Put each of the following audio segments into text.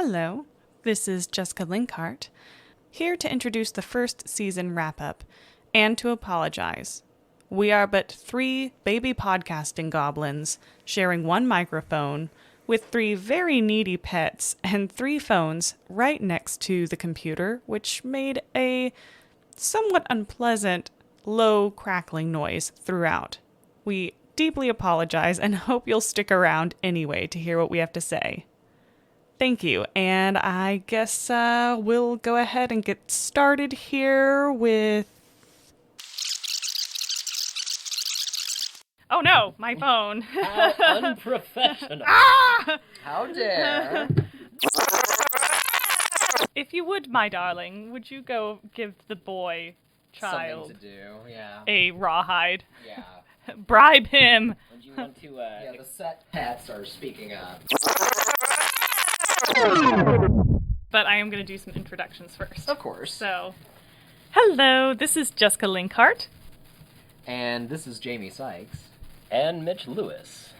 Hello, this is Jessica Lincart, here to introduce the first season wrap-up, and to apologize. We are but 3 baby podcasting goblins, sharing one microphone, with 3 very needy pets and 3 phones right next to the computer, which made a somewhat unpleasant, low crackling noise throughout. We deeply apologize and hope you'll stick around anyway to hear what we have to say. Thank you, and I guess we'll go ahead and get started here with... Oh no, my phone. How unprofessional. How dare. If you would, my darling, would you go give the boy child Something to do, yeah. a rawhide? Yeah. Bribe him! Would you want to, Yeah, the set pets are speaking up. But I am going to do some introductions first. Of course. So, hello, this is Jessica Lincart. And this is Jamie Sykes. and Mitch Lewis.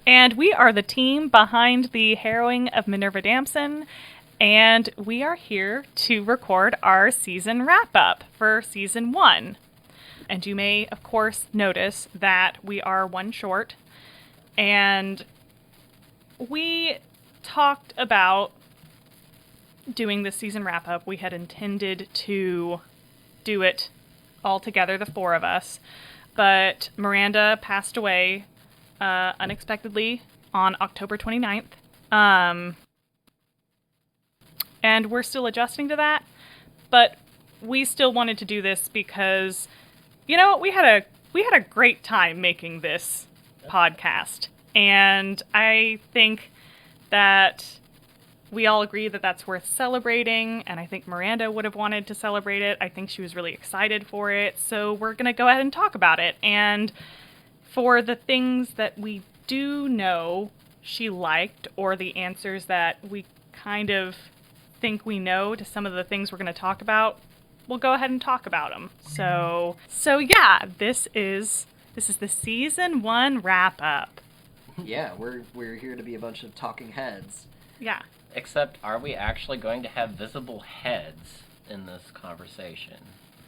And we are the team behind the Harrowing of Minerva Damson, and we are here to record our season wrap-up for Season 1. And you may, of course, notice that we are one short, and we talked about doing this season wrap-up. We had intended to do it all together, the 4 of us, but Miranda passed away unexpectedly on October 29th. And we're still adjusting to that, but we still wanted to do this because, you know, we had a great time making this podcast, and I think that we all agree that that's worth celebrating, and I think Miranda would have wanted to celebrate it. I think she was really excited for it, so we're going to go ahead and talk about it. And for the things that we do know she liked, or the answers that we kind of think we know to some of the things we're going to talk about, we'll go ahead and talk about them. So yeah, this is the Season 1 wrap-up. Yeah, we're here to be a bunch of talking heads. Yeah. Except, are we actually going to have visible heads in this conversation?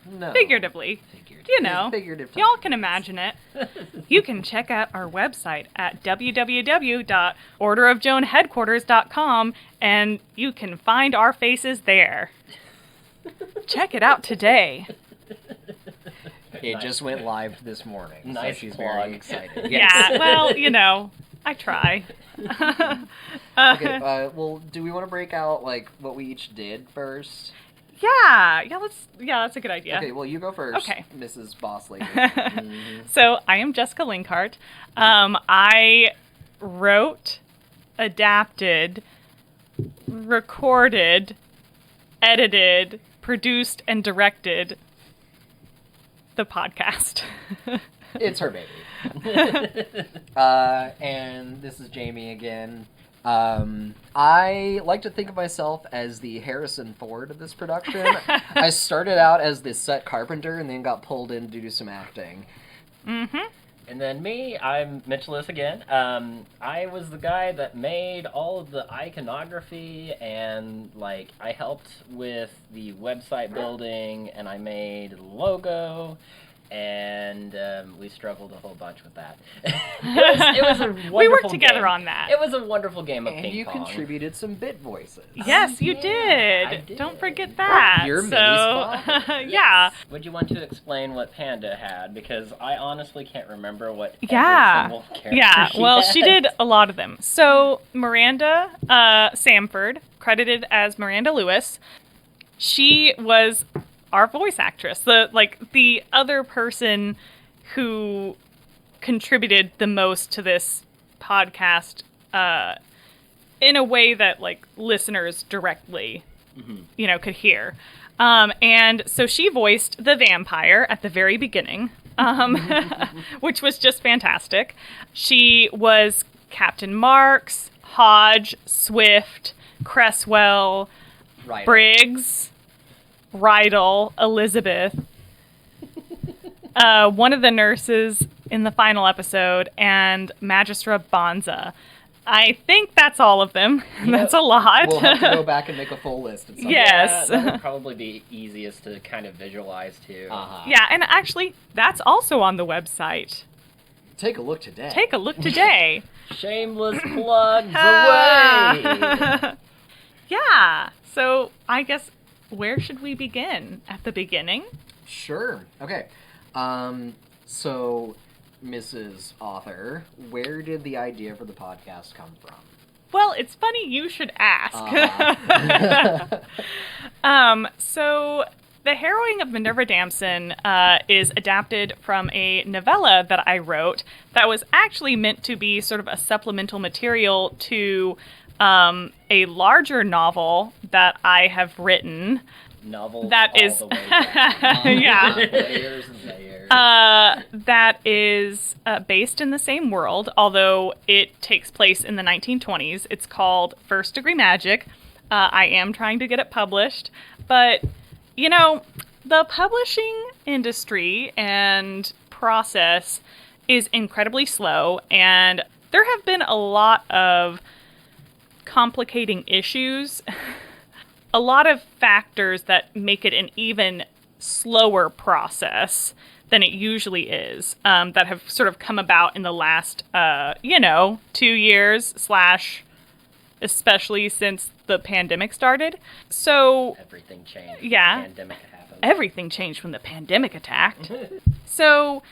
No. Figuratively. You know, Figurative y'all talking can heads. imagine it. You can check out our website at www.orderofjoanheadquarters.com, and you can find our faces there. Check it out today. It Nice. just went live this morning, Nice so she's plug. very excited. Yeah, well, you know, I try. Okay, well, do we want to break out, like, what we each did first? Yeah, that's a good idea. Okay, well, you go first, Okay. Mrs. Boss Lady. Mhm. So I am Jessica Lincart. I wrote, adapted, recorded, edited, produced, and directed the podcast. It's her baby. And this is Jamie again. I like to think of myself as the Harrison Ford of this production. I started out as the set carpenter and then got pulled in to do some acting. Mm-hmm. And then me, I'm Mitch Lewis again. I was the guy that made all of the iconography, and like I helped with the website building, and I made the logo, and we struggled a whole bunch with that. it was a wonderful We worked together game. on that. It was a wonderful game of And ping you pong. contributed some bit voices. Yes, you yeah, did. I did. Don't forget that. You're so, Minnie's father. yeah. Would you want to explain what Panda had? Because I honestly can't remember what every Yeah. single character Yeah, well, had. she did a lot of them. So, Miranda Samford, credited as Miranda Lewis, she was our voice actress. The other person who contributed the most to this podcast in a way that, like, listeners directly, could hear. And so she voiced the vampire at the very beginning, which was just fantastic. She was Captain Marks, Hodge, Swift, Cresswell, Right. Briggs, Rydell, Elizabeth, one of the nurses in the final episode, and Magistra Bonza. I think that's all of them. Yep. That's a lot. We'll have to go back and make a full list. At some Yes. Yeah, that would probably be easiest to kind of visualize, too. Uh-huh. Yeah, and actually, that's also on the website. Take a look today. Take a look today. Shameless plugs away! Yeah. So I guess where should we begin? At the beginning? Sure. Okay. So, Mrs. Author, where did the idea for the podcast come from? Well, it's funny you should ask. So the Harrowing of Minerva Damson is adapted from a novella that I wrote that was actually meant to be sort of a supplemental material to a larger novel that I have written. Novels That all is- the way back. Yeah. Layers and layers. That is based in the same world, although it takes place in the 1920s. It's called First Degree Magic. I am trying to get it published, but, you know, the publishing industry and process is incredibly slow, and there have been a lot of complicating issues, a lot of factors that make it an even slower process than it usually is, that have sort of come about in the last, 2 years / especially since the pandemic started. So Everything changed. Yeah. The pandemic happened. everything changed when the pandemic attacked. So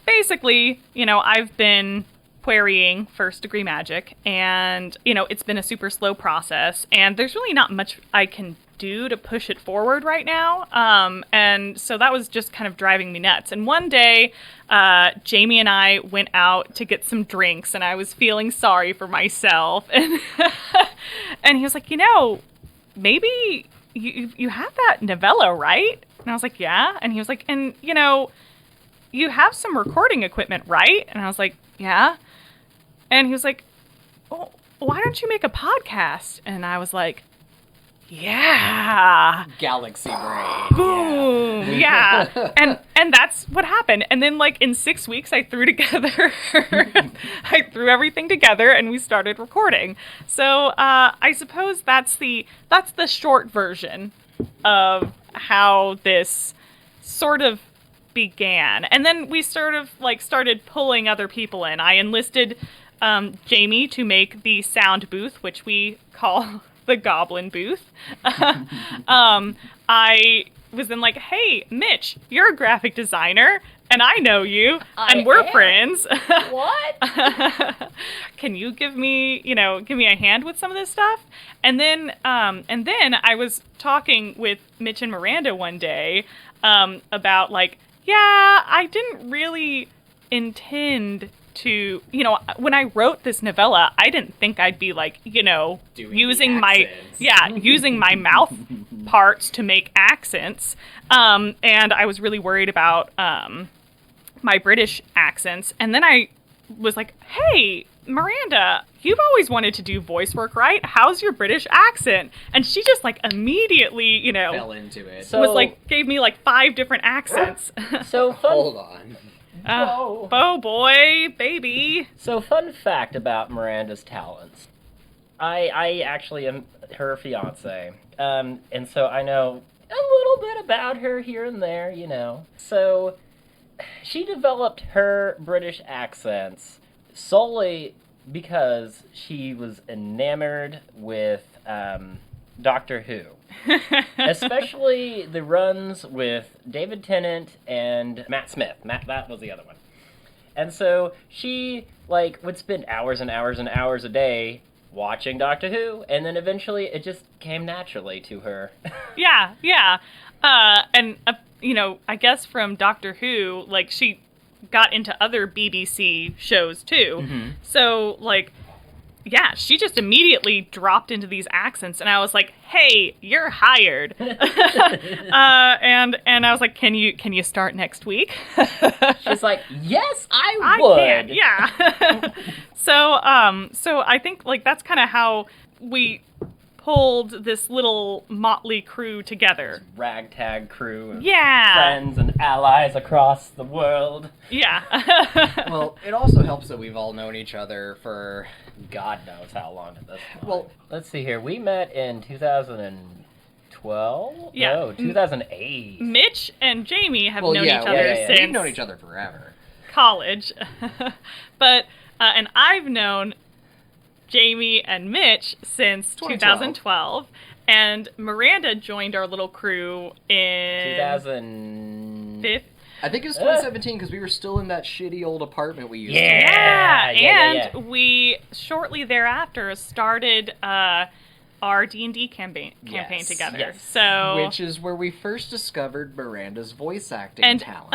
basically, I've been querying First Degree Magic, and, it's been a super slow process, and there's really not much I can do to push it forward right now. And so that was just kind of driving me nuts. And one day, Jamie and I went out to get some drinks, and I was feeling sorry for myself. And, and he was like, maybe you have that novella, right? And I was like, yeah. And he was like, and, you have some recording equipment, right? And I was like, yeah. And he was like, oh, why don't you make a podcast? And I was like, yeah. Galaxy brain. Boom. Yeah. And that's what happened. And then in 6 weeks I threw everything together and we started recording. So I suppose that's the short version of how this sort of began. And then we sort of started pulling other people in. I enlisted Jamie to make the sound booth, which we call the Goblin booth. I was then hey, Mitch, you're a graphic designer, and I know you, and we're friends. What? Can you give me a hand with some of this stuff? And then I was talking with Mitch and Miranda one day about I didn't really intend to, when I wrote this novella, I didn't think I'd be using my mouth parts to make accents. And I was really worried about my British accents. And then I was like, hey, Miranda, you've always wanted to do voice work, right? How's your British accent? And she just fell into it. gave me 5 different accents. So Hold on. Whoa. Oh boy, baby. So fun fact about Miranda's talents. I actually am her fiance. And so I know a little bit about her here and there, So she developed her British accents solely because she was enamored with Doctor Who. Especially the runs with David Tennant and Matt Smith. That was the other one. And so she, would spend hours and hours and hours a day watching Doctor Who, and then eventually it just came naturally to her. Yeah. And, I guess from Doctor Who, she got into other BBC shows, too. Mm-hmm. So, yeah, she just immediately dropped into these accents, and I was like, "Hey, you're hired." And I was like, "Can you start next week?" She's like, "Yes, I would." Can, yeah. So I think that's kind of how we pulled this little motley crew together. Ragtag crew of Yeah. friends and allies across the world. Yeah. Well, it also helps that we've all known each other for God knows how long at this point. Well, let's see here. We met in 2012? Yeah. No, 2008. Mitch and Jamie have known yeah, each other yeah. since we've known each other forever. college. But, and I've known Jamie and Mitch since 2012. And Miranda joined our little crew in 2005. I think it was 2017 because we were still in that shitty old apartment we used to. Yeah. We shortly thereafter started our D&D campaign together. Yes. So, which is where we first discovered Miranda's voice acting and talent.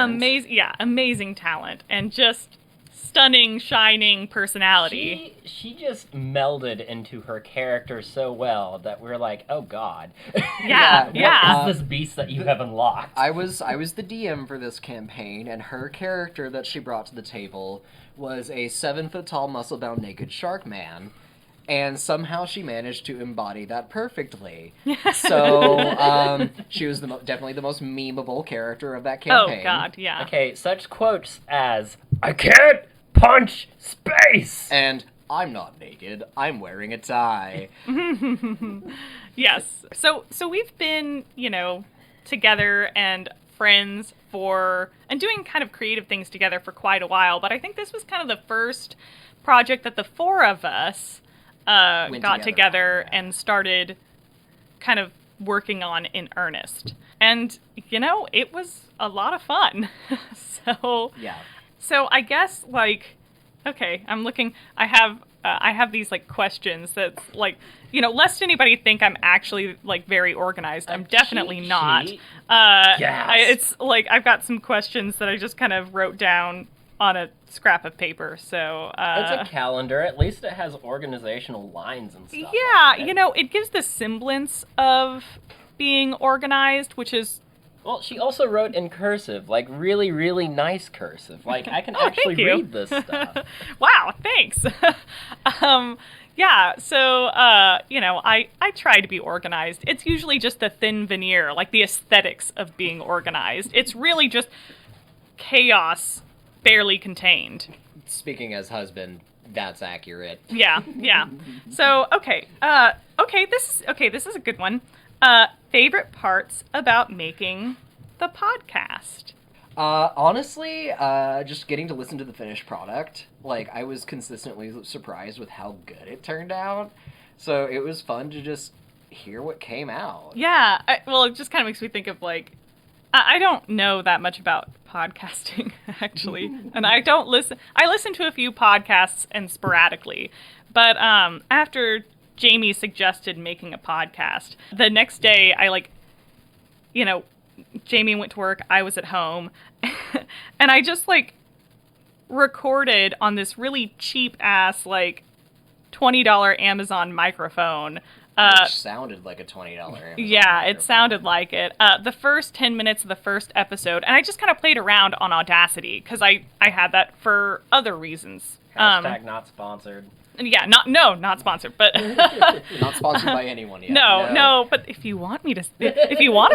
amazing talent and just stunning, shining personality. She just melded into her character so well that we're like, oh God. Yeah. What is this beast that you have unlocked? I was the DM for this campaign, and her character that she brought to the table was a 7-foot-tall, muscle-bound, naked shark man. And somehow she managed to embody that perfectly. So she was definitely the most memeable character of that campaign. Oh God, yeah. Okay, such quotes as, I can't punch space! And I'm not naked, I'm wearing a tie. Yes. So we've been, together and friends and doing kind of creative things together for quite a while, but I think this was kind of the first project that the four of us got together and started kind of working on in earnest. And, it was a lot of fun. So I guess, okay, I'm looking, I have these, questions that's, lest anybody think I'm actually, very organized. I'm definitely not. Yes. It's, I've got some questions that I just kind of wrote down on a scrap of paper, so... it's a calendar. At least it has organizational lines and stuff. Yeah, like that. it gives the semblance of being organized, which is... Well, she also wrote in cursive, really, really nice cursive. I can Oh, actually thank you. read this stuff. Wow, thanks. Yeah, so, I try to be organized. It's usually just the thin veneer, the aesthetics of being organized. It's really just chaos barely contained. Speaking as husband, that's accurate. Yeah. So, this is a good one. Favorite parts about making the podcast? Honestly, just getting to listen to the finished product. I was consistently surprised with how good it turned out. So it was fun to just hear what came out. Yeah, it just kind of makes me think of, I don't know that much about podcasting, actually. And I listen to a few podcasts and sporadically. But after Jamie suggested making a podcast, the next day Jamie went to work, I was at home, and I just, recorded on this really cheap-ass, $20 Amazon microphone. Which sounded like a $20 Amazon Yeah, microphone. It sounded like it. The first 10 minutes of the first episode, and I just kind of played around on Audacity, because I had that for other reasons. Hashtag not sponsored. Yeah, not sponsored, but... Not sponsored by anyone yet. No, but if you want to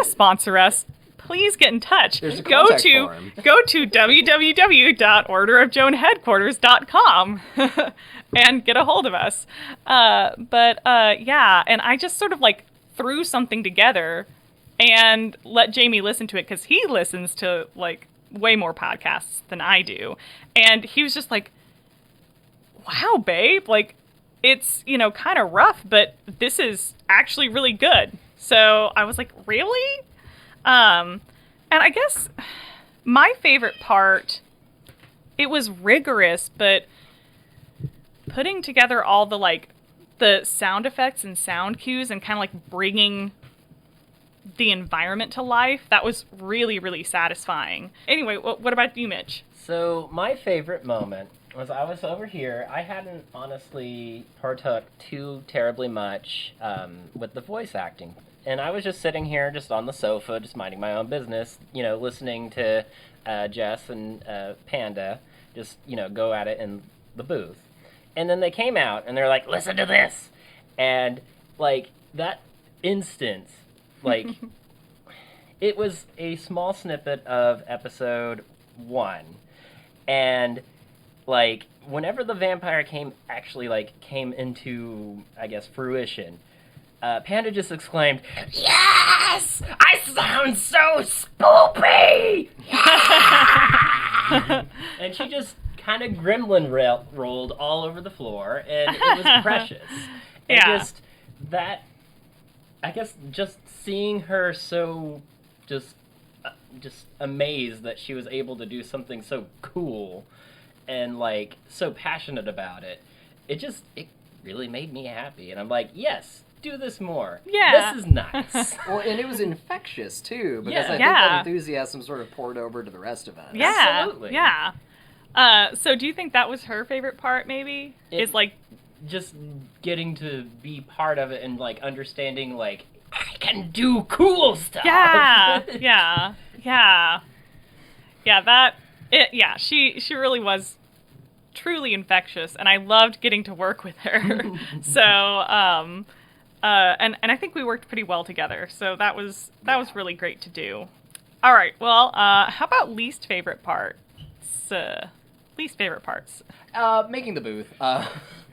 sponsor us, please get in touch. There's a go contact to form. www.orderofjoanheadquarters.com and get a hold of us. Yeah, and I just sort of threw something together and let Jamie listen to it because he listens to way more podcasts than I do, and he was just like, "Wow, babe, it's kind of rough, but this is actually really good." So I was like, "Really?" And I guess my favorite part, it was rigorous, but putting together all the sound effects and sound cues and kind of bringing the environment to life, that was really, really satisfying. Anyway, what about you, Mitch? So my favorite moment was I was over here. I hadn't honestly partook too terribly much with the voice acting. And I was just sitting here, just on the sofa, just minding my own business, listening to Jess and Panda just, go at it in the booth. And then they came out, and they're like, listen to this! And, that instant, it was a small snippet of episode 1. And, whenever the vampire came into, I guess, fruition, Panda just exclaimed, "Yes! I sound so spoopy!" And she just kind of gremlin rolled all over the floor, and it was precious. And just that, I guess, just seeing her so just amazed that she was able to do something so cool and like so passionate about it, it really made me happy. And I'm like, yes, do this more. Yeah. This is nice. Well, and it was infectious too, because I think Yeah. that enthusiasm sort of poured over to the rest of us. Yeah. Absolutely. Yeah. So do you think that was her favorite part, maybe? Is like just getting to be part of it and like understanding like I can do cool stuff. Yeah. She really was truly infectious, and I loved getting to work with her. So and I think we worked pretty well together. So that was really great to do. All right. Well, how about least favorite parts? Least favorite parts. Making the booth.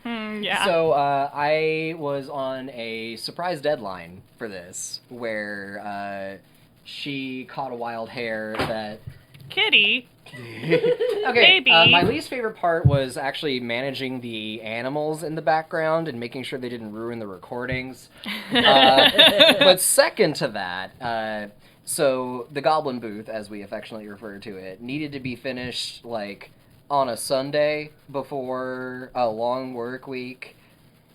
Yeah. So I was on a surprise deadline for this, where she caught a wild hare that. Kitty. Okay. Baby. My least favorite part was actually managing the animals in the background and making sure they didn't ruin the recordings. But second to that, so the Goblin booth, as we affectionately refer to it, needed to be finished like on a Sunday before a long work week,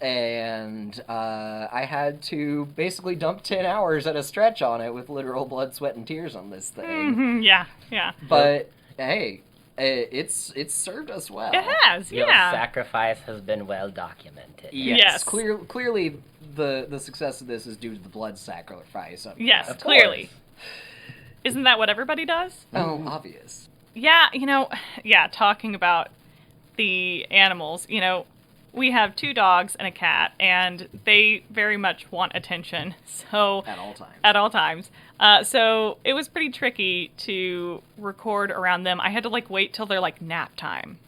and I had to basically dump 10 hours at a stretch on it with literal blood, sweat, and tears on this thing. Mm-hmm, yeah. But hey, it's served us well. It has, Your yeah. sacrifice has been well documented. Yes. Clearly, the success of this is due to the blood sacrifice. Yes, Of clearly. course. Isn't that what everybody does? Oh, obvious. Yeah, talking about the animals, we have 2 dogs and a cat, and they very much want attention. So At all times. So it was pretty tricky to record around them. I had to wait till they're nap time,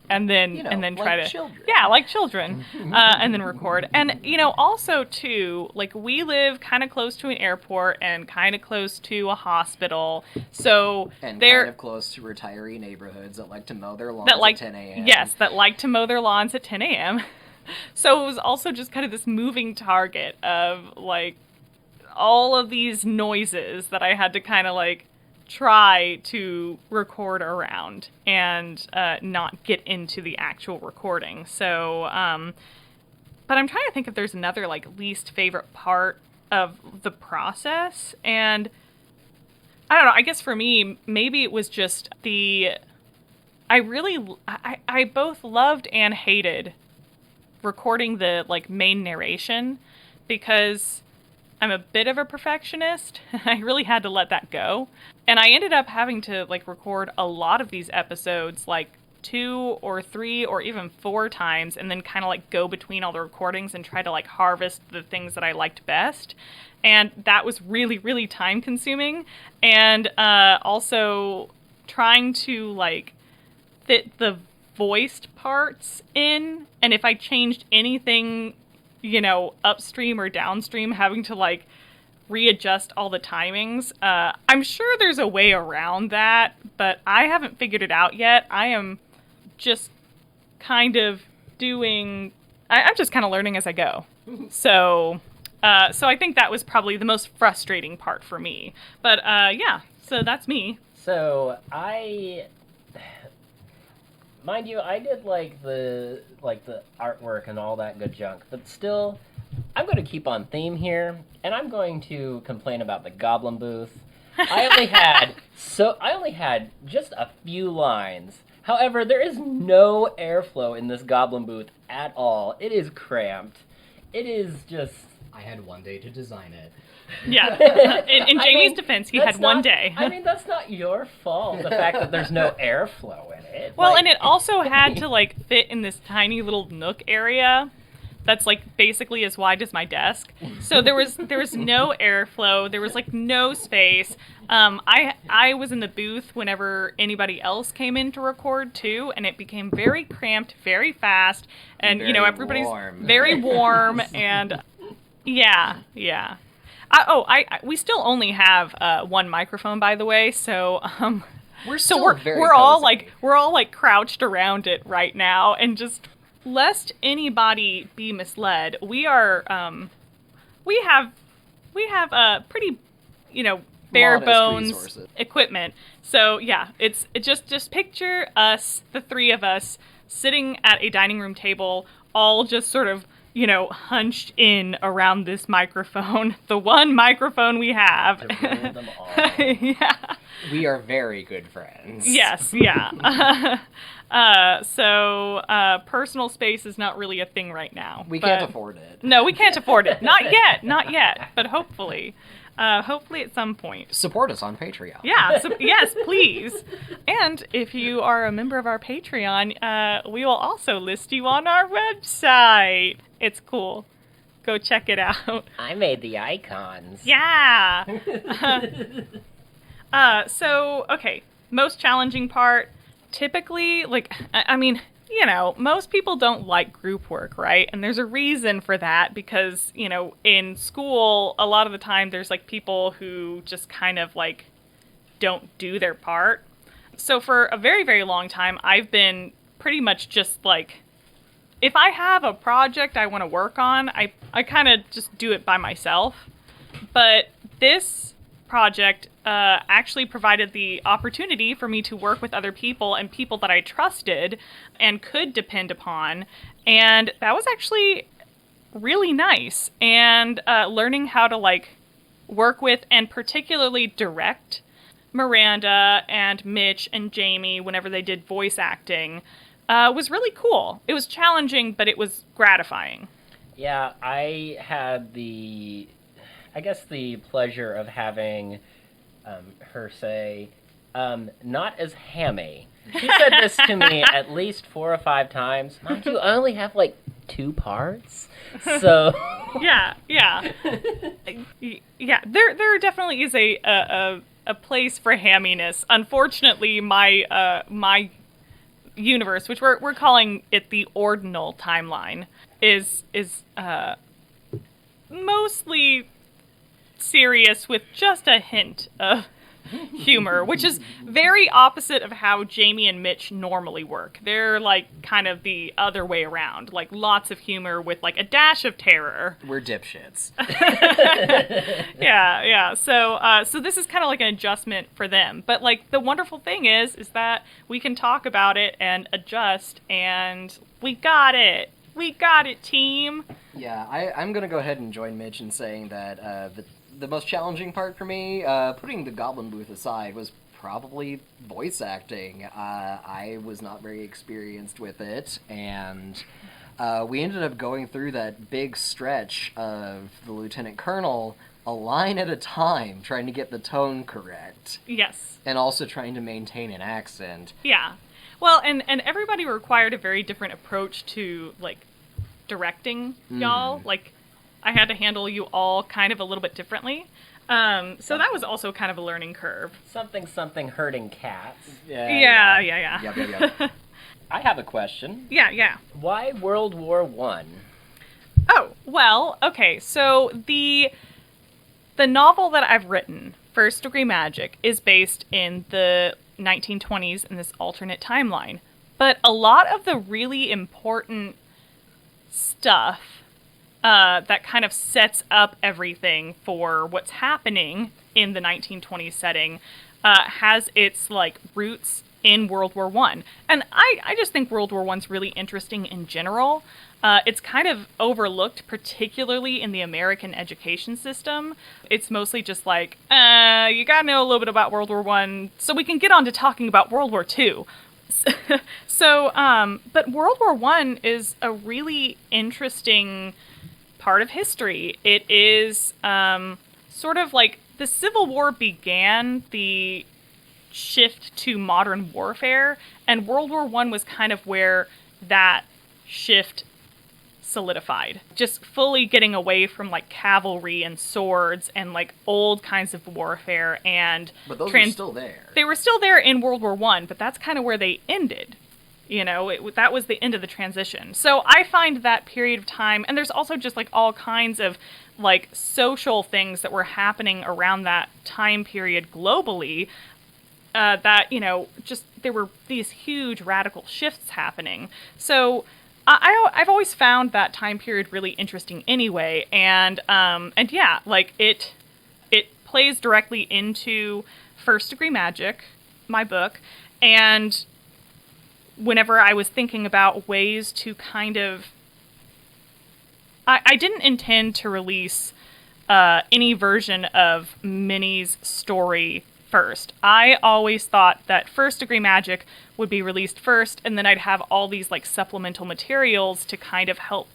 and then try like to children. Yeah, like children, and then record. And also too, we live kind of close to an airport and kind of close to a hospital, so And they're kind of close to retiree neighborhoods that like to mow their lawns at 10 a.m. Yes, that like to mow their lawns at 10 a.m. So it was also just kind of this moving target of all of these noises that I had to kind of try to record around and not get into the actual recording. So, but I'm trying to think if there's another least favorite part of the process. And I don't know, I guess for me, maybe it was just I both loved and hated recording the main narration, because I'm a bit of a perfectionist. I really had to let that go. And I ended up having to record a lot of these episodes 2 or 3 or even 4 times, and then kind of go between all the recordings and try to harvest the things that I liked best. And that was really, really time consuming. And also trying to fit the voiced parts in, and if I changed anything upstream or downstream, having to readjust all the timings. I'm sure there's a way around that, but I haven't figured it out yet. I am just kind of I'm just kind of learning as I go. So I think that was probably the most frustrating part for me. But yeah, so that's me. So mind you, I did the artwork and all that good junk, but still, I'm going to keep on theme here, and I'm going to complain about the Goblin booth. I only had just a few lines. However, there is no airflow in this Goblin booth at all. It is cramped. It is just. I had one day to design it. Yeah. In Jamie's defense, he had one day. I mean, that's not your fault, the fact that there's no airflow in it. Well, and it also had to fit in this tiny little nook area that's like basically as wide as my desk. So there was no airflow. There was like no space. I was in the booth whenever anybody else came in to record too, and it became very cramped, very fast, and Very everybody's warm. very warm, and yeah. We still only have one microphone, by the way, so We're so still we're very we're all cozy. like crouched around it right now, and just lest anybody be misled, we are we have pretty bare Modest bones resources. equipment. So yeah, it just picture us, the three of us, sitting at a dining room table, all just sort of hunched in around this microphone, the one microphone we have. To rule them all. Yeah. We are very good friends. Yes, yeah. So personal space is not really a thing right now. We but- can't afford it. No, we can't afford it. Not yet. But hopefully at some point. Support us on Patreon. Yeah, so, yes, please. And if you are a member of our Patreon, we will also list you on our website. It's cool. Go check it out. I made the icons. Yeah. So, okay, most challenging part, typically, like, I mean, most people don't like group work, right? And there's a reason for that because, in school, a lot of the time there's, like, people who just kind of, like, don't do their part. So for a very, very long time, I've been pretty much just, like, if I have a project I want to work on, I kind of just do it by myself. But this project actually provided the opportunity for me to work with other people and people that I trusted and could depend upon. And that was actually really nice. And learning how to like work with and particularly direct Miranda and Mitch and Jamie whenever they did voice acting was really cool. It was challenging, but it was gratifying. Yeah, I had the pleasure of having her say, not as hammy. She said this to me at least 4 or 5 times. Mom, you only have like 2 parts? So... Yeah. There definitely is a place for hamminess. Unfortunately, my universe, which we're calling it the ordinal timeline, is mostly serious with just a hint of humor, which is very opposite of how Jamie and Mitch normally work. They're like kind of the other way around, like lots of humor with like a dash of terror. We're dipshits. Yeah. So this is kind of like an adjustment for them. But like the wonderful thing is that we can talk about it and adjust, and we got it. We got it, team. Yeah, I'm going to go ahead and join Mitch in saying that the most challenging part for me, putting the Goblin Booth aside, was probably voice acting. I was not very experienced with it, and we ended up going through that big stretch of the Lieutenant Colonel a line at a time, trying to get the tone correct. Yes. And also trying to maintain an accent. Yeah. Well, and everybody required a very different approach to, like, directing y'all. Like, I had to handle you all kind of a little bit differently. So that was also kind of a learning curve. Something hurting cats. Yeah. Yep. I have a question. Yeah. Why World War I? Oh, well, okay. So the novel that I've written, First Degree Magic, is based in the 1920s in this alternate timeline. But a lot of the really important stuff that kind of sets up everything for what's happening in the 1920s setting has its like roots in World War I. And I just think World War I's really interesting in general. It's kind of overlooked, particularly in the American education system. It's mostly just like, you gotta know a little bit about World War I so we can get on to talking about World War II. But World War I is a really interesting part of history. It is sort of like the Civil War began the shift to modern warfare, and World War I was kind of where that shift solidified. Just fully getting away from like cavalry and swords and like old kinds of warfare and But those are still there. They were still there in World War I, but that's kind of where they ended. You know, that was the end of the transition. So I find that period of time, and there's also just like all kinds of like social things that were happening around that time period globally, that, you know, just there were these huge radical shifts happening. So I've always found that time period really interesting anyway, and yeah, like it plays directly into First Degree Magic, my book, and whenever I was thinking about ways to kind of... I didn't intend to release any version of Minnie's story first. I always thought that First Degree Magic would be released first, and then I'd have all these like supplemental materials to kind of help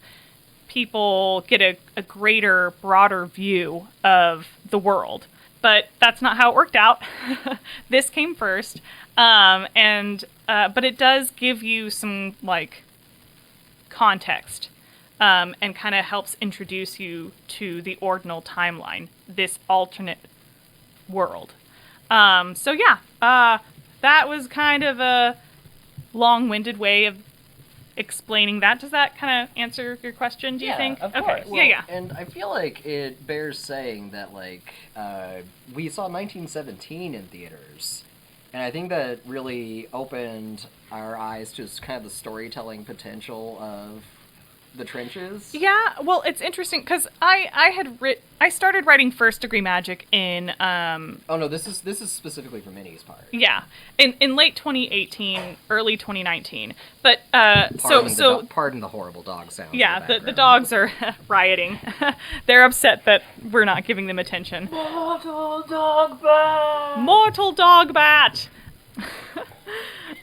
people get a greater, broader view of the world. But that's not how it worked out. This came first. But it does give you some, like, context, and kind of helps introduce you to the ordinal timeline, this alternate world. So yeah, that was kind of a long-winded way of explaining that. Does that kind of answer your question, do you think? Of okay. course. Well, Yeah. And I feel like it bears saying that, like, we saw 1917 in theaters. And I think that really opened our eyes to kind of the storytelling potential of the trenches. Yeah, well, it's interesting because I started writing First Degree Magic in Oh no, this is specifically for Minnie's part. yeah, in late 2018, early 2019. But Pardon the horrible dog sound. yeah, the dogs are rioting. They're upset that we're not giving them attention. Mortal dog bat! Mortal dog bat.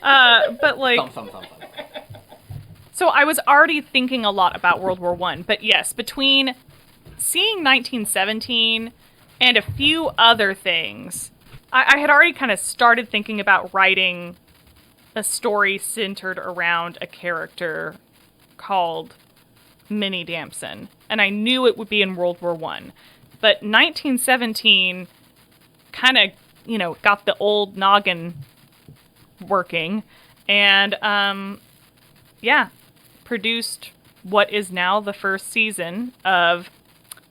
But like, Thump, thump, thump, thump. so I was already thinking a lot about World War I, but yes, between seeing 1917 and a few other things, I had already kind of started thinking about writing a story centered around a character called Minnie Damson, and I knew it would be in World War I. But 1917 kind of, you know, got the old noggin working, and yeah, produced what is now the first season of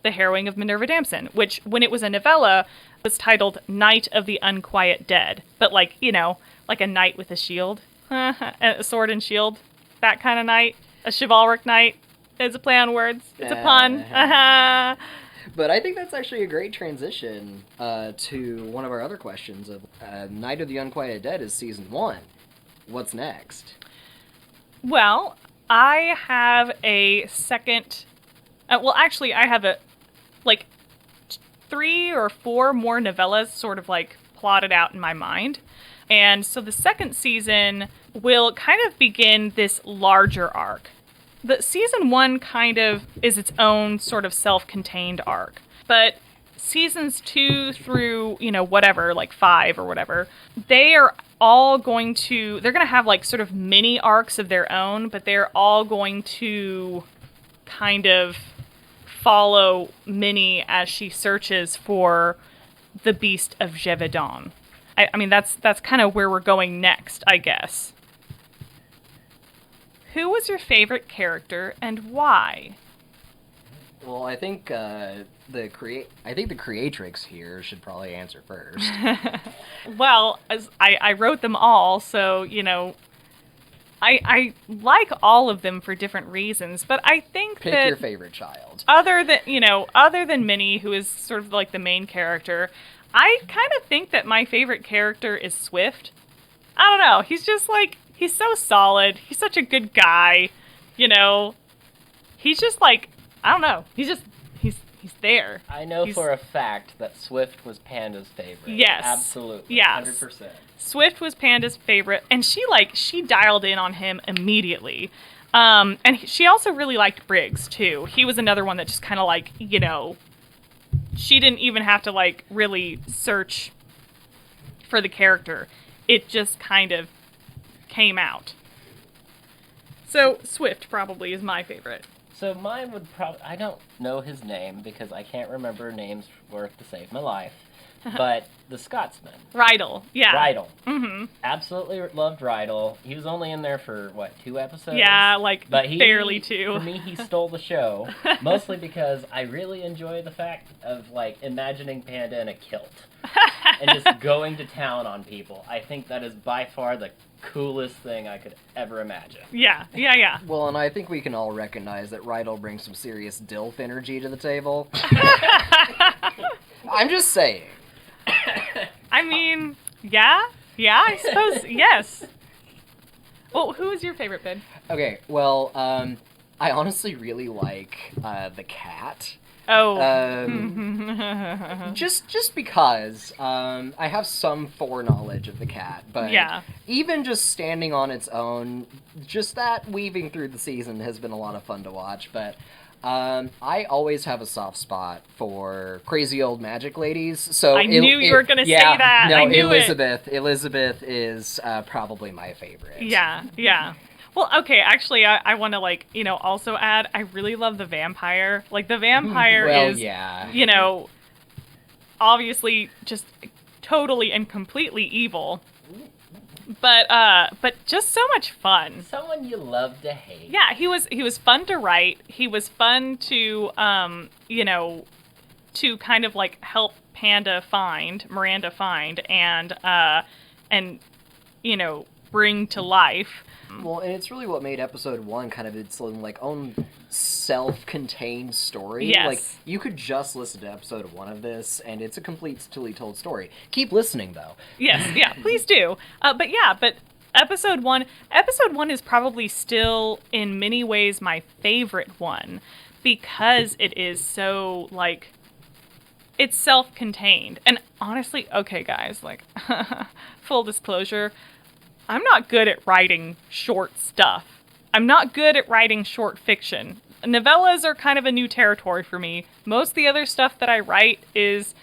The Harrowing of Minerva Damson, which, when it was a novella, was titled Night of the Unquiet Dead. But like, you know, like a knight with a shield, a sword and shield, that kind of knight, a chivalric knight. It's a play on words. It's a pun. But I think that's actually a great transition to one of our other questions of Night of the Unquiet Dead is season 1. What's next? Well, I have a second... well, actually, I have like 3 or 4 more novellas sort of like plotted out in my mind. And so the second season will kind of begin this larger arc. The season 1 kind of is its own sort of self-contained arc. But seasons 2 through, you know, whatever, like 5 or whatever, they're going to have like sort of mini arcs of their own, but they're all going to kind of follow Minnie as she searches for the beast of Gévaudan. I mean, that's kind of where we're going next, I guess. Who was your favorite character and why? Well, I think the creatrix here should probably answer first. Well, as I wrote them all, so, you know, I like all of them for different reasons, but I think Pick that your favorite child. other than Minnie, who is sort of like the main character, I kind of think that my favorite character is Swift. I don't know. He's just like, he's so solid. He's such a good guy. You know, he's just like, I don't know. He's there. I know for a fact that Swift was Panda's favorite. Yes. Absolutely. Yes. 100%. Swift was Panda's favorite, and she dialed in on him immediately. And she also really liked Briggs, too. He was another one that just kind of like, you know, she didn't even have to like really search for the character. It just kind of came out. So Swift probably is my favorite. So mine would probably... I don't know his name because I can't remember names worth to save my life. But the Scotsman. Rydell, yeah. Rydell. Mm-hmm. Absolutely loved Rydell. He was only in there for, 2 episodes? Yeah, like, but he, barely 2. For me, he stole the show. Mostly because I really enjoy the fact of, imagining Panda in a kilt. And just going to town on people. I think that is by far the coolest thing I could ever imagine. Yeah. Well, and I think we can all recognize that Rydell brings some serious DILF energy to the table. I'm just saying. I mean, yeah, I suppose, yes. Well, who is your favorite, Ben? Okay, well, I honestly really like the cat. Oh. Just because I have some foreknowledge of the cat, but yeah. Even just standing on its own, just that weaving through the season has been a lot of fun to watch, but I always have a soft spot for crazy old magic ladies. So I knew you were going to say that. No, I knew Elizabeth. Elizabeth is probably my favorite. Yeah. Well, okay, actually, I want to, also add, I really love the vampire. Like, the vampire is, obviously just totally and completely evil. But just so much fun. Someone you love to hate. Yeah, he was fun to write. He was fun to, to kind of, help Miranda find, and bring to life. Well, and it's really what made episode 1 kind of its own self-contained story. Yes. You could just listen to episode 1 of this, and it's a completely told story. Keep listening, though. Yes, yeah, please do. But episode 1 is probably still, in many ways, my favorite one, because it is so, it's self-contained. And honestly, okay, guys, full disclosure, I'm not good at writing short stuff. I'm not good at writing short fiction. Novellas are kind of a new territory for me. Most of the other stuff that I write is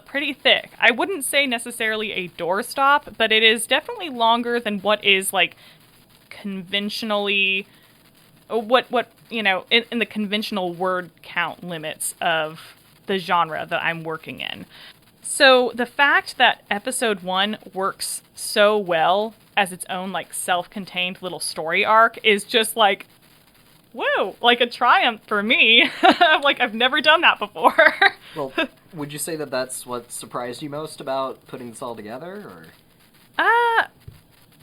pretty thick. I wouldn't say necessarily a doorstop, but it is definitely longer than what is conventionally in the conventional word count limits of the genre that I'm working in. So the fact that episode 1 works so well as its own self-contained little story arc is just whoa, a triumph for me. I've never done that before. Well, would you say that that's what surprised you most about putting this all together, or?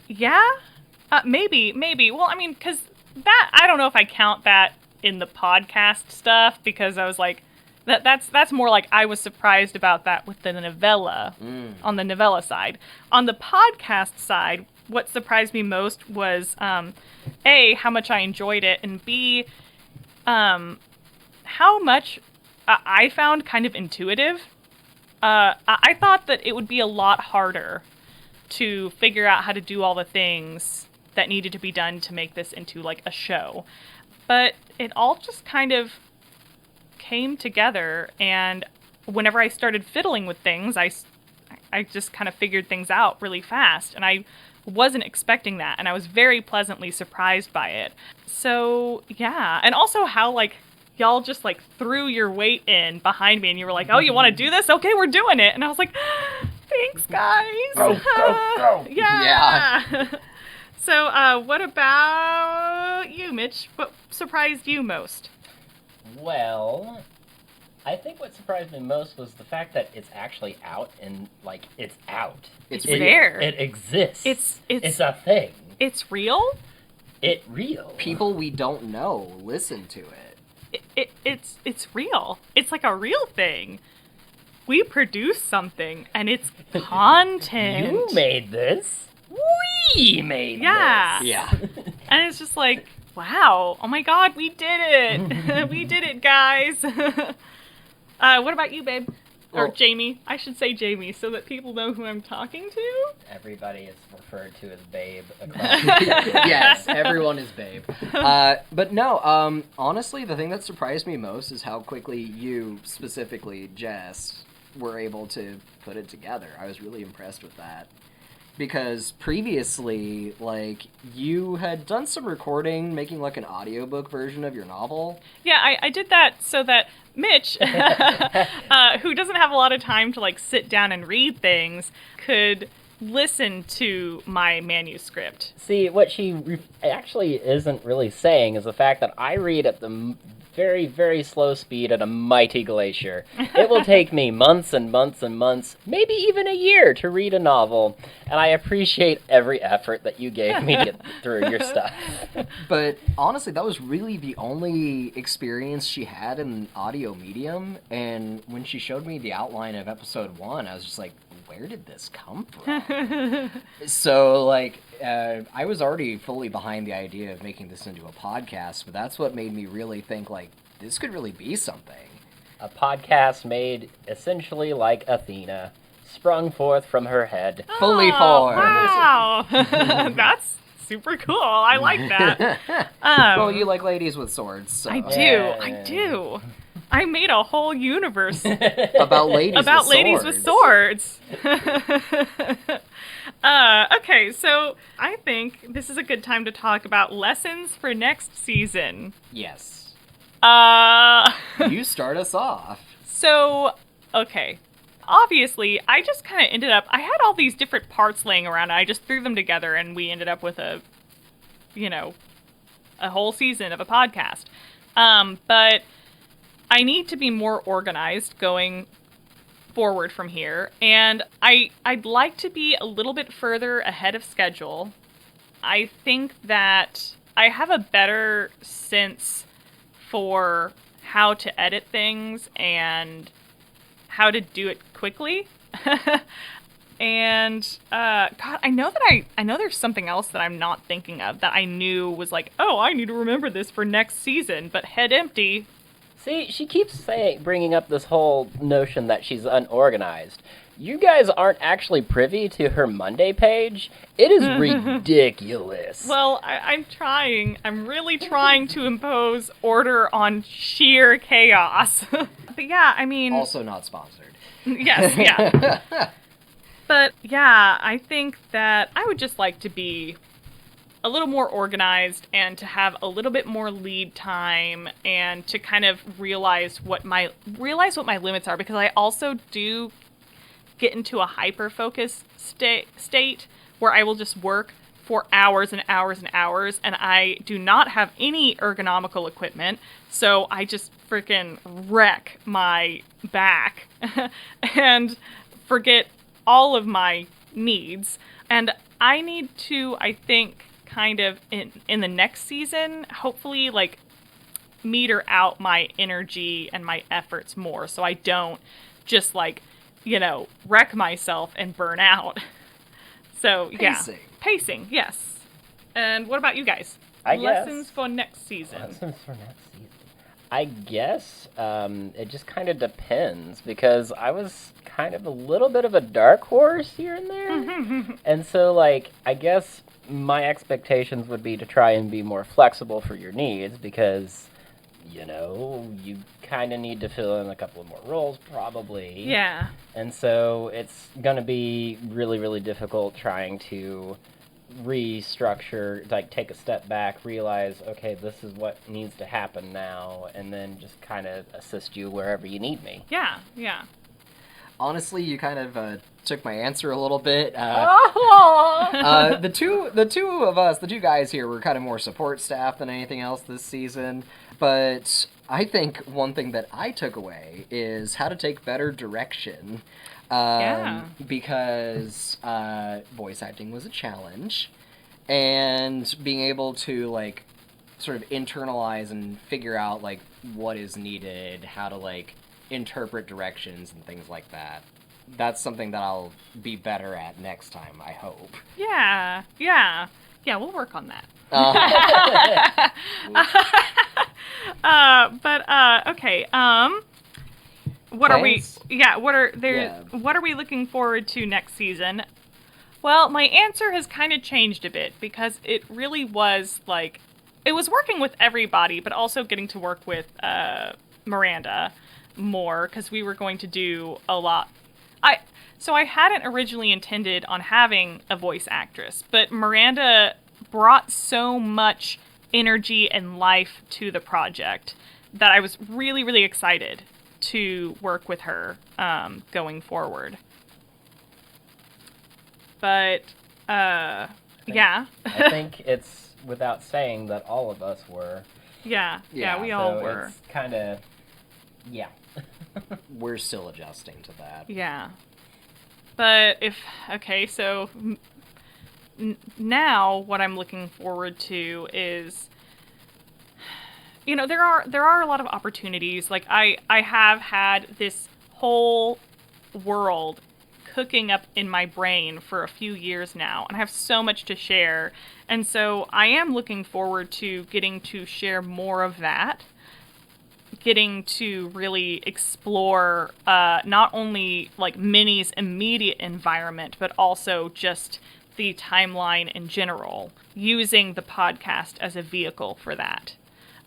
Yeah. Maybe. Well, I mean, because that, I don't know if I count that in the podcast stuff, because I was that's more I was surprised about that with the novella, on the novella side. On the podcast side, what surprised me most was, A, how much I enjoyed it, and B, how much I found kind of intuitive. I thought that it would be a lot harder to figure out how to do all the things that needed to be done to make this into a show. But it all just kind of came together, and whenever I started fiddling with things, I just kind of figured things out really fast, and I wasn't expecting that, and I was very pleasantly surprised by it. So, yeah. And also how, y'all just, threw your weight in behind me, and you were oh, you want to do this? Okay, we're doing it. And I was thanks, guys. Go. Yeah. So, what about you, Mitch? What surprised you most? Well, I think what surprised me most was the fact that it's actually out, and it's out. It's there. It exists. It's a thing. It's real. It's real. People we don't know listen to it. It's real. It's a real thing. We produce something, and it's content. You made this. We made this. Yeah. And it's just wow. Oh my God, we did it. We did it, guys. What about you, babe? Or Jamie. I should say Jamie so that people know who I'm talking to. Everybody is referred to as babe. Yes, everyone is babe. But no, honestly, the thing that surprised me most is how quickly you, specifically Jess, were able to put it together. I was really impressed with that. because previously, like, you had done some recording, making, like, an audiobook version of your novel. Yeah, I did that so that Mitch, who doesn't have a lot of time to, like, sit down and read things, could listen to my manuscript. See, what she actually isn't really saying is the fact that I read at the very, very slow speed at a mighty glacier. It will take me months and months and months, maybe even a year, to read a novel, and I appreciate every effort that you gave me to get through your stuff. But honestly, that was really the only experience she had in an audio medium, and when she showed me the outline of episode 1, I was just like, where did this come from? So, like, I was already fully behind the idea of making this into a podcast, but that's what made me really think, like, this could really be something. A podcast made essentially like Athena, sprung forth from her head. Fully Oh, formed. wow. That's super cool. I like that. Well, you like ladies with swords, so. I do. Yeah. I do. I made a whole universe About ladies about with ladies swords. with swords. Okay, so I think this is a good time to talk about lessons for next season. Yes. Uh, You start us off. so, okay. Obviously, I just kind of ended up, I had all these different parts laying around, and I just threw them together, and we ended up with a whole season of a podcast. But I need to be more organized going forward from here, and I'd like to be a little bit further ahead of schedule. I think that I have a better sense for how to edit things and how to do it quickly. And God, I know there's something else that I'm not thinking of that I knew was like, oh, I need to remember this for next season, but head empty. See, she keeps bringing up this whole notion that she's unorganized. You guys aren't actually privy to her Monday page. It is ridiculous. Well, I'm trying. I'm really trying to impose order on sheer chaos. But yeah, I mean... Also not sponsored. Yes, yeah. But yeah, I think that I would just like to be a little more organized and to have a little bit more lead time and to kind of realize what my limits are, because I also do get into a hyper focus state where I will just work for hours and hours and hours, and I do not have any ergonomical equipment, so I just freaking wreck my back and forget all of my needs. And I need to, I think, kind of in the next season, hopefully, like, meter out my energy and my efforts more, so I don't just, like, wreck myself and burn out. So, yeah. Pacing, yes. And what about you guys? Lessons for next season. Lessons for next season. I guess it just kind of depends, because I was kind of a little bit of a dark horse here and there. And so, like, I guess my expectations would be to try and be more flexible for your needs, because, you kind of need to fill in a couple of more roles, probably. Yeah. And so it's going to be really, really difficult trying to restructure, like, take a step back, realize, okay, this is what needs to happen now, and then just kind of assist you wherever you need me. Yeah, yeah. Honestly, you kind of took my answer a little bit. Oh! The two of us, the two guys here, were kind of more support staff than anything else this season. But I think one thing that I took away is how to take better direction. Because voice acting was a challenge, and being able to, like, sort of internalize and figure out, like, what is needed, how to, like, interpret directions and things like that. That's something that I'll be better at next time, I hope. Yeah, yeah. Yeah, we'll work on that. Okay, what are we, what are we looking forward to next season? Well, my answer has kind of changed a bit, because it really was, like, it was working with everybody, but also getting to work with, Miranda more, because we were going to do a lot. So I hadn't originally intended on having a voice actress, but Miranda brought so much energy and life to the project that I was really, really excited to work with her going forward. But, yeah. I think it's without saying that all of us were. Yeah, Yeah, we all So were. it's kind of, yeah. We're still adjusting to that. Yeah. But so now what I'm looking forward to is, there are a lot of opportunities. Like I have had this whole world cooking up in my brain for a few years now, and I have so much to share. And so I am looking forward to getting to share more of that, getting to really explore not only like Minnie's immediate environment, but also just the timeline in general, using the podcast as a vehicle for that.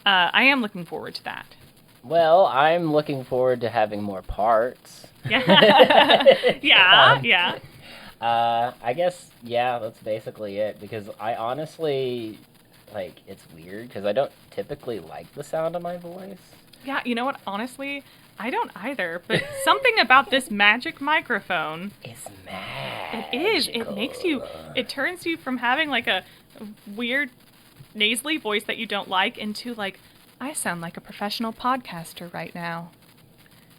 I am looking forward to that. Well, I'm looking forward to having more parts. Yeah. I guess, yeah, that's basically it. Because I honestly, it's weird because I don't typically like the sound of my voice. Yeah, you know what? Honestly, I don't either. But something about this magic microphone. It's mad. It is. It turns you from having like a weird nasally voice that you don't like into like, I sound like a professional podcaster right now.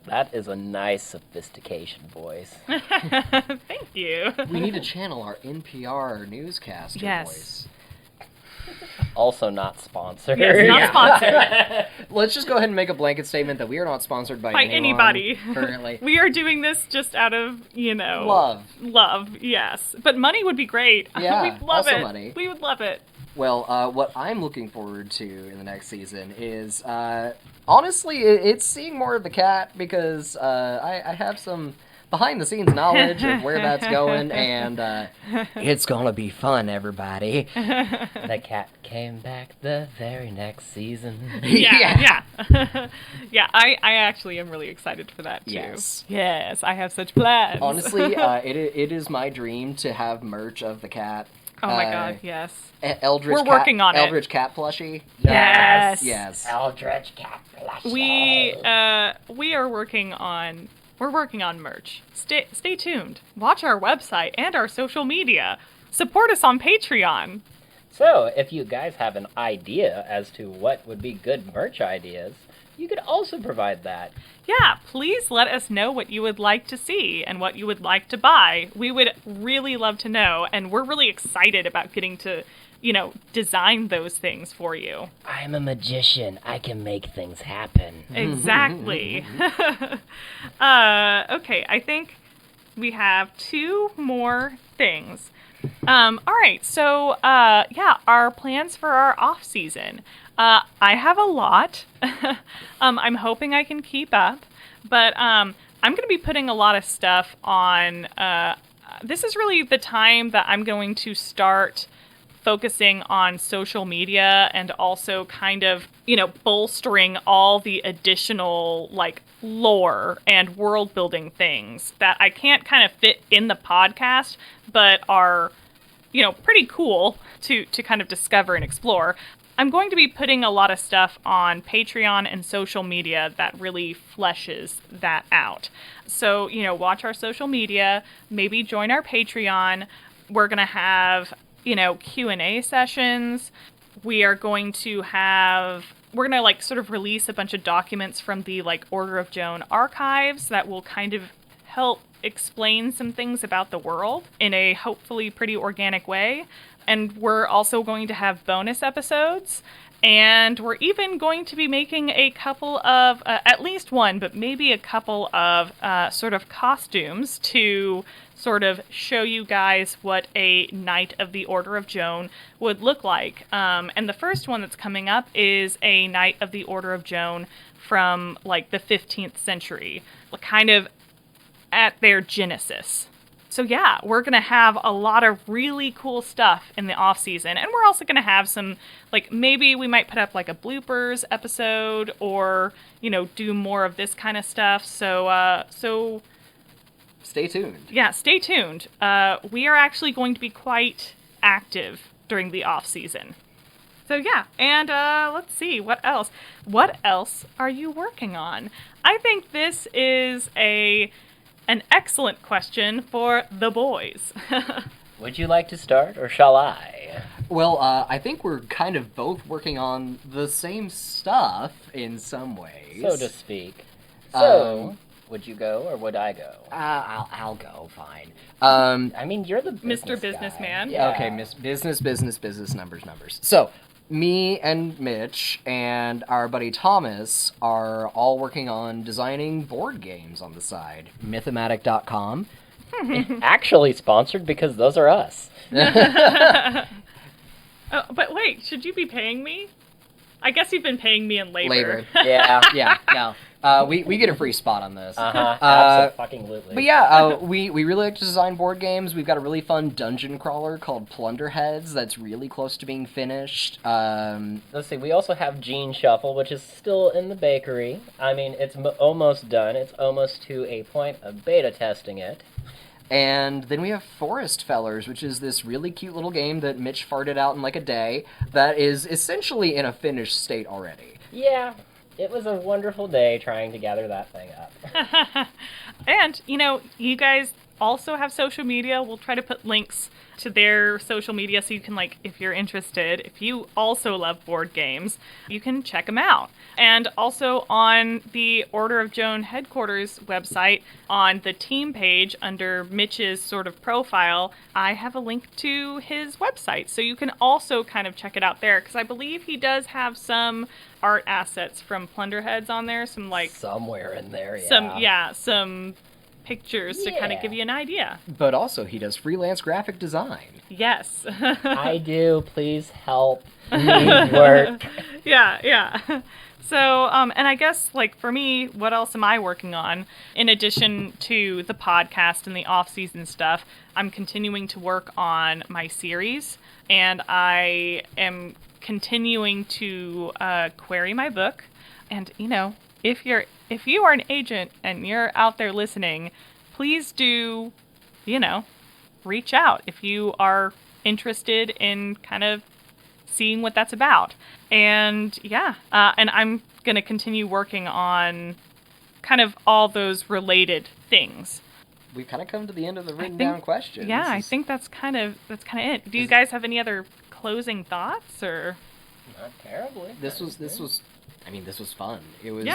That is a nice sophistication voice. Thank you. We need to channel our NPR newscaster voice. Also not sponsored. Yes, not sponsored. Let's just go ahead and make a blanket statement that we are not sponsored by anyone anybody currently. We are doing this just out of, Love, yes. But money would be great. Yeah, We'd love also it. money. We would love it. Well, what I'm looking forward to in the next season is, honestly, it's seeing more of the cat, because I have some behind-the-scenes knowledge of where that's going, and it's gonna be fun, everybody. The cat came back the very next season. Yeah. Yeah, I actually am really excited for that, too. Yes, I have such plans. Honestly, it is my dream to have merch of the cat. Oh my god, yes. Eldritch We're cat, working on it. Eldritch cat plushie. Yes. Eldritch cat plushie. We are working on merch. Stay tuned. Watch our website and our social media. Support us on Patreon. So, if you guys have an idea as to what would be good merch ideas, you could also provide that. Yeah, please let us know what you would like to see and what you would like to buy. We would really love to know, and we're really excited about getting to, design those things for you. I'm a magician. I can make things happen. Exactly. Okay, I think we have 2 more things. All right, so, our plans for our off-season. I have a lot. I'm hoping I can keep up, but I'm going to be putting a lot of stuff on. This is really the time that I'm going to start focusing on social media and also kind of, bolstering all the additional lore and world building things that I can't kind of fit in the podcast, but are, pretty cool to kind of discover and explore. I'm going to be putting a lot of stuff on Patreon and social media that really fleshes that out. So, watch our social media, maybe join our Patreon. We're going to have, Q&A sessions. We're going to sort of release a bunch of documents from the Order of Joan archives that will kind of help explain some things about the world in a hopefully pretty organic way. And we're also going to have bonus episodes, and we're even going to be making a couple of, at least one, but maybe a couple of sort of costumes to sort of show you guys what a Knight of the Order of Joan would look like. And the first one that's coming up is a Knight of the Order of Joan from the 15th century, kind of at their genesis. So yeah, we're going to have a lot of really cool stuff in the off season. And we're also going to have some, maybe we might put up a bloopers episode or, do more of this kind of stuff. So stay tuned. Yeah, stay tuned. We are actually going to be quite active during the off season. So yeah, and let's see, what else? What else are you working on? I think this is an excellent question for the boys. Would you like to start, or shall I? Well, I think we're kind of both working on the same stuff in some ways. So to speak. So, would you go, or would I go? I'll go, fine. I mean, you're the business Mr. guy. Businessman. Yeah. Okay, business, numbers. So, me and Mitch and our buddy Thomas are all working on designing board games on the side. Mythomatic.com. Actually sponsored because those are us. Oh, but wait, should you be paying me? I guess you've been paying me in labor. Yeah. Yeah, no. We get a free spot on this. Absolutely. But yeah, we really like to design board games. We've got a really fun dungeon crawler called Plunderheads that's really close to being finished. Let's see, we also have Gene Shuffle, which is still in the bakery. I mean, it's almost done. It's almost to a point of beta testing it. And then we have Forest Fellers, which is this really cute little game that Mitch farted out in like a day that is essentially in a finished state already. Yeah, it was a wonderful day trying to gather that thing up. And, you guys also have social media. We'll try to put links to their social media so you can, if you're interested, if you also love board games, you can check them out. And also on the Order of Joan headquarters website, on the team page under Mitch's sort of profile, I have a link to his website. So you can also kind of check it out there, because I believe he does have some art assets from Plunderheads on there. Somewhere in there, yeah. Some pictures to kind of give you an idea. But also, he does freelance graphic design. Yes. I do. Please help. Need work. Yeah. So, and I guess, for me, what else am I working on? In addition to the podcast and the off-season stuff, I'm continuing to work on my series, and I am continuing to query my book. And, if you are an agent and you're out there listening, please do, reach out if you are interested in kind of seeing what that's about. And and I'm going to continue working on kind of all those related things. We've kind of come to the end of the written down questions. Yeah, I think that's kind of it. Do you guys have any other closing thoughts, or? Not terribly. This was fun. It was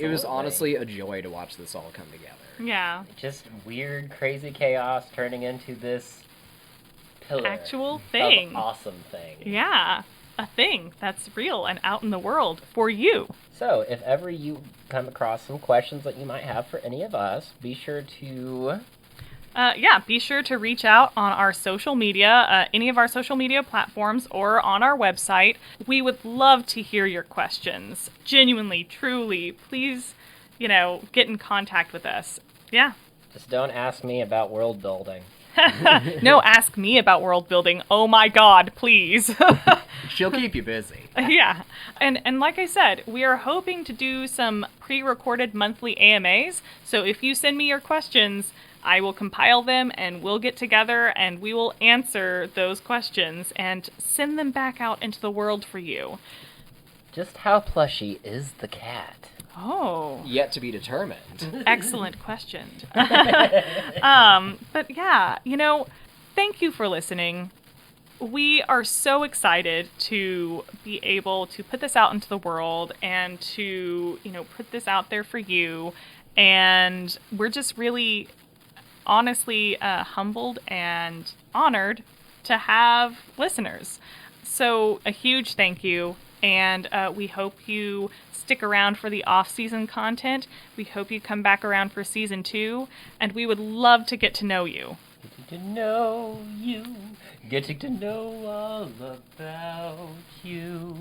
it was honestly a joy to watch this all come together. Yeah. Just weird, crazy chaos turning into this pillar. Actual thing. Of awesome thing. Yeah. A thing that's real and out in the world for you. So, if ever you come across some questions that you might have for any of us, be sure to... be sure to reach out on our social media, any of our social media platforms, or on our website. We would love to hear your questions. Genuinely, truly, please, get in contact with us. Yeah. Just don't ask me about world building. No, ask me about world building. Oh my God, please. She'll keep you busy. Yeah. And like I said, we are hoping to do some pre-recorded monthly AMAs. So if you send me your questions, I will compile them and we'll get together and we will answer those questions and send them back out into the world for you. Just how plushy is the cat? Oh. Yet to be determined. Excellent question. But yeah, thank you for listening. We are so excited to be able to put this out into the world and to, put this out there for you. And we're just really honestly humbled and honored to have listeners. So a huge thank you. And we hope you stick around for the off-season content. We hope you come back around for season 2. And we would love to get to know you. Getting to know you. Getting to know all about you.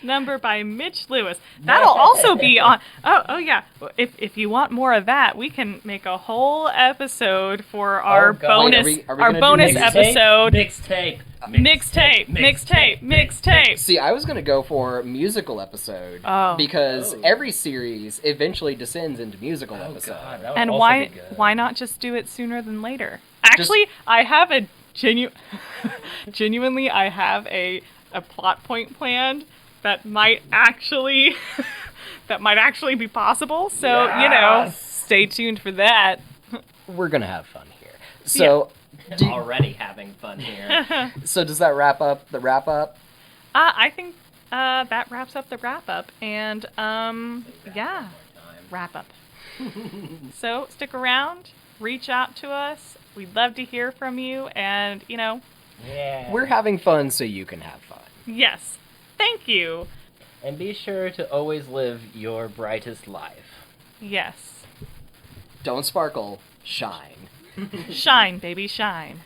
Number by Mitch Lewis. That'll also be on... Oh yeah. If you want more of that, we can make a whole episode for our bonus Wait, are we gonna do bonus mixtape? episode. Mixtape. Mixtape. See, I was gonna go for musical episode Oh. because Oh. every series eventually descends into musical Oh episode. god, that would And also why be good. why not just do it sooner than later? Actually, I have a genuinely I have a plot point planned that might actually be possible. So, Yes! stay tuned for that. We're gonna have fun here. So, Already having fun here. so does that wrap up the wrap up? I think that wraps up the wrap up, and yeah, wrap up. So stick around, reach out to us. We'd love to hear from you, and Yeah. We're having fun so you can have fun. yes, thank you. And be sure to always live your brightest life. Yes, Don't sparkle, shine. shine, baby, shine.